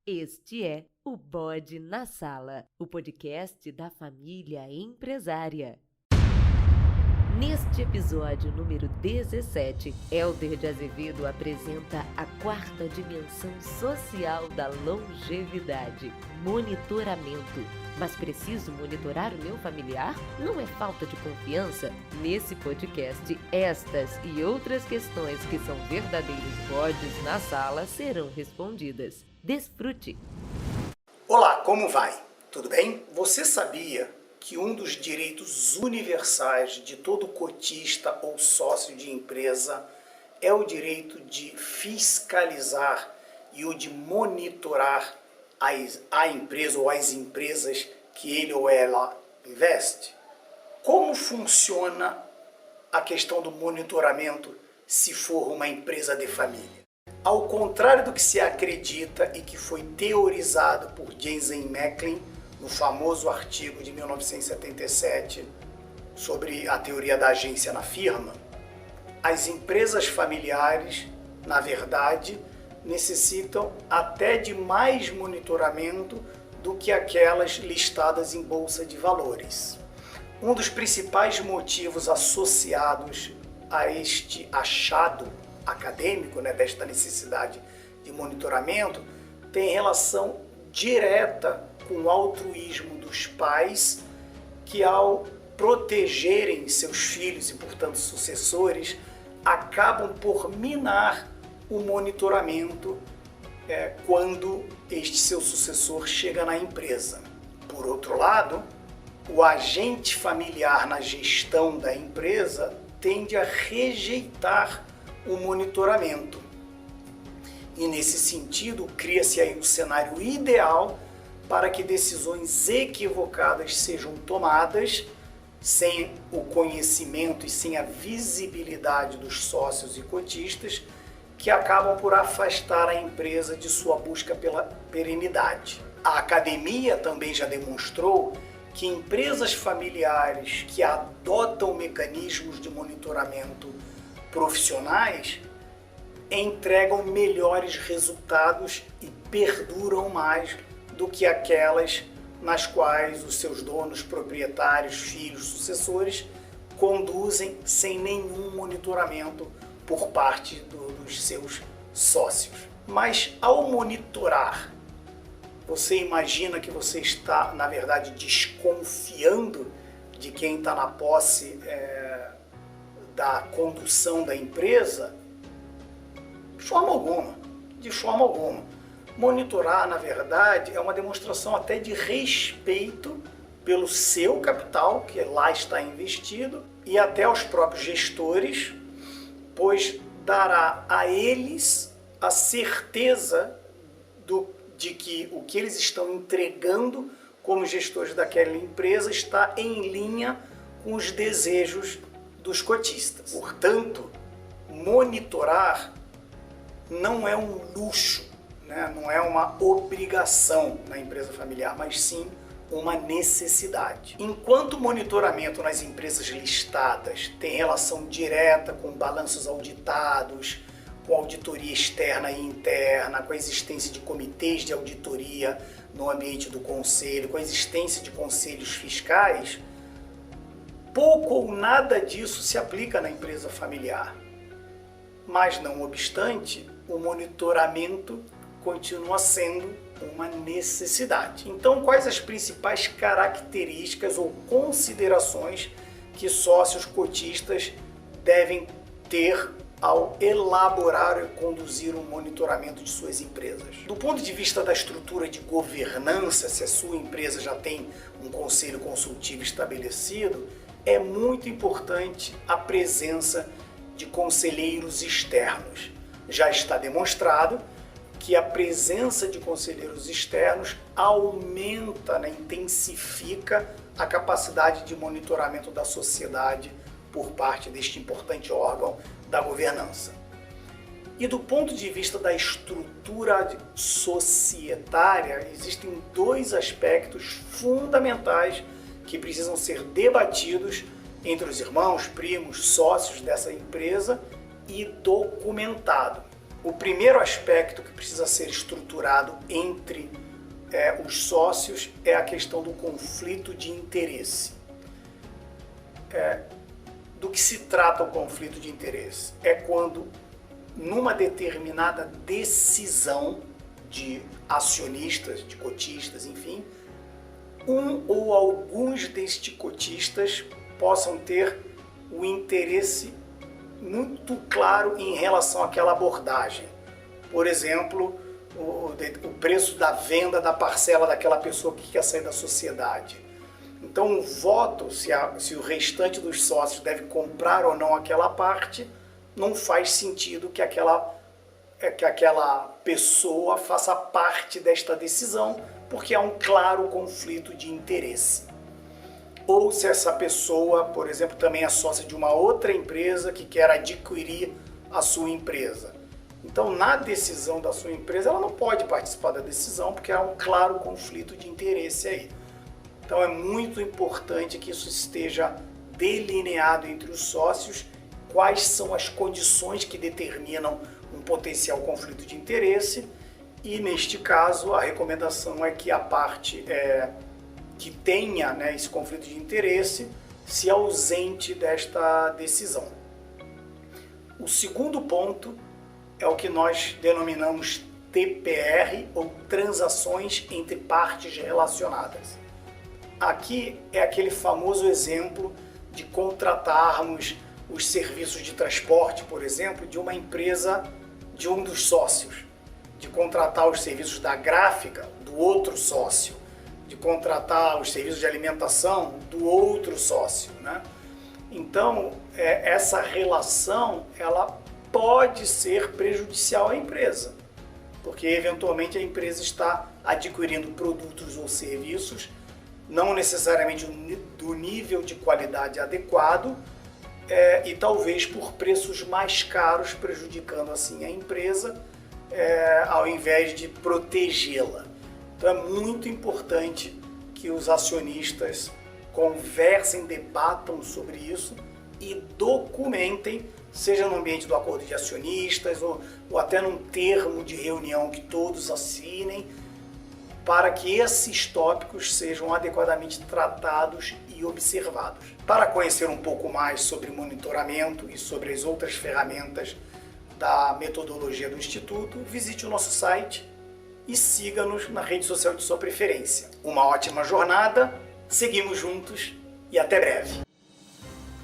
Este é o Bode na Sala, o podcast da família empresária. Neste episódio número 17, Hélder de Azevedo apresenta a quarta dimensão social da longevidade, monitoramento. Mas preciso monitorar o meu familiar? Não é falta de confiança? Nesse podcast, estas e outras questões que são verdadeiros bodes na sala serão respondidas. Desfrute! Olá, como vai? Tudo bem? Você sabia que um dos direitos universais de todo cotista ou sócio de empresa é o direito de fiscalizar e o de monitorar a empresa ou as empresas que ele ou ela investe? Como funciona a questão do monitoramento se for uma empresa de família? Ao contrário do que se acredita e que foi teorizado por Jensen Macklin no famoso artigo de 1977 sobre a teoria da agência na firma, as empresas familiares, na verdade, necessitam até de mais monitoramento do que aquelas listadas em bolsa de valores. Um dos principais motivos associados a este achado acadêmico, desta necessidade de monitoramento, tem relação direta com o altruísmo dos pais que, ao protegerem seus filhos e, portanto, sucessores, acabam por minar o monitoramento quando este seu sucessor chega na empresa. Por outro lado, o agente familiar na gestão da empresa tende a rejeitar o monitoramento. E, nesse sentido, cria-se aí um cenário ideal para que decisões equivocadas sejam tomadas sem o conhecimento e sem a visibilidade dos sócios e cotistas, que acabam por afastar a empresa de sua busca pela perenidade. A academia também já demonstrou que empresas familiares que adotam mecanismos de monitoramento profissionais entregam melhores resultados e perduram mais do que aquelas nas quais os seus donos, proprietários, filhos, sucessores conduzem sem nenhum monitoramento por parte dos seus sócios. Mas ao monitorar, você imagina que você está, na verdade, desconfiando de quem está na posse da condução da empresa? De forma alguma, de forma alguma. Monitorar, na verdade, é uma demonstração até de respeito pelo seu capital, que lá está investido, e até aos próprios gestores, pois dará a eles a certeza de que o que eles estão entregando como gestores daquela empresa está em linha com os desejos dos cotistas. Portanto, monitorar não é um luxo, não é uma obrigação na empresa familiar, mas sim uma necessidade. Enquanto o monitoramento nas empresas listadas tem relação direta com balanços auditados, com auditoria externa e interna, com a existência de comitês de auditoria no ambiente do conselho, com a existência de conselhos fiscais, pouco ou nada disso se aplica na empresa familiar. Mas, não obstante, o monitoramento continua sendo uma necessidade. Então, quais as principais características ou considerações que sócios cotistas devem ter ao elaborar e conduzir um monitoramento de suas empresas? Do ponto de vista da estrutura de governança, se a sua empresa já tem um conselho consultivo estabelecido, é muito importante a presença de conselheiros externos. Já está demonstrado que a presença de conselheiros externos aumenta, intensifica a capacidade de monitoramento da sociedade por parte deste importante órgão da governança. E do ponto de vista da estrutura societária, existem dois aspectos fundamentais que precisam ser debatidos entre os irmãos, primos, sócios dessa empresa e documentado. O primeiro aspecto que precisa ser estruturado entre os sócios é a questão do conflito de interesse. Do que se trata o conflito de interesse? É quando, numa determinada decisão de acionistas, de cotistas, enfim, um ou alguns destes cotistas possam ter o interesse muito claro em relação àquela abordagem. Por exemplo, o preço da venda da parcela daquela pessoa que quer sair da sociedade. Então, o voto, se o restante dos sócios deve comprar ou não aquela parte, não faz sentido que aquela pessoa faça parte desta decisão, porque há um claro conflito de interesse. Ou se essa pessoa, por exemplo, também é sócia de uma outra empresa que quer adquirir a sua empresa. Então, na decisão da sua empresa, ela não pode participar da decisão, porque há um claro conflito de interesse aí. Então, é muito importante que isso esteja delineado entre os sócios, quais são as condições que determinam um potencial conflito de interesse, e neste caso a recomendação é que a parte que tenha esse conflito de interesse se ausente desta decisão. O segundo ponto é o que nós denominamos TPR, ou transações entre partes relacionadas. Aqui é aquele famoso exemplo de contratarmos os serviços de transporte, por exemplo, de uma empresa de um dos sócios, de contratar os serviços da gráfica do outro sócio, de contratar os serviços de alimentação do outro sócio, né? Então, essa relação, ela pode ser prejudicial à empresa, porque eventualmente a empresa está adquirindo produtos ou serviços não necessariamente do nível de qualidade adequado, e talvez por preços mais caros, prejudicando assim a empresa, ao invés de protegê-la. Então é muito importante que os acionistas conversem, debatam sobre isso e documentem, seja no ambiente do acordo de acionistas ou até num termo de reunião que todos assinem, para que esses tópicos sejam adequadamente tratados e observados. Para conhecer um pouco mais sobre monitoramento e sobre as outras ferramentas da metodologia do Instituto, visite o nosso site e siga-nos na rede social de sua preferência. Uma ótima jornada, seguimos juntos e até breve!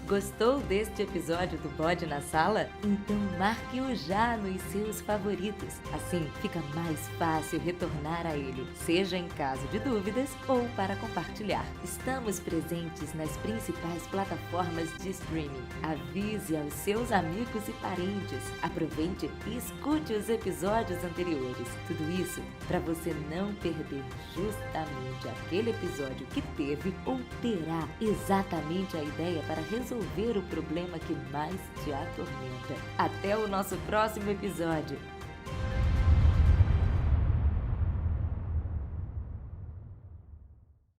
Gostou deste episódio do Bode na Sala? Então marque-o já nos seus favoritos. Assim fica mais fácil retornar a ele, seja em caso de dúvidas ou para compartilhar. Estamos presentes nas principais plataformas de streaming. Avise aos seus amigos e parentes. Aproveite e escute os episódios anteriores. Tudo isso para você não perder justamente aquele episódio que teve ou terá exatamente a ideia para resolver o problema que mais te atormenta. Até o nosso próximo episódio!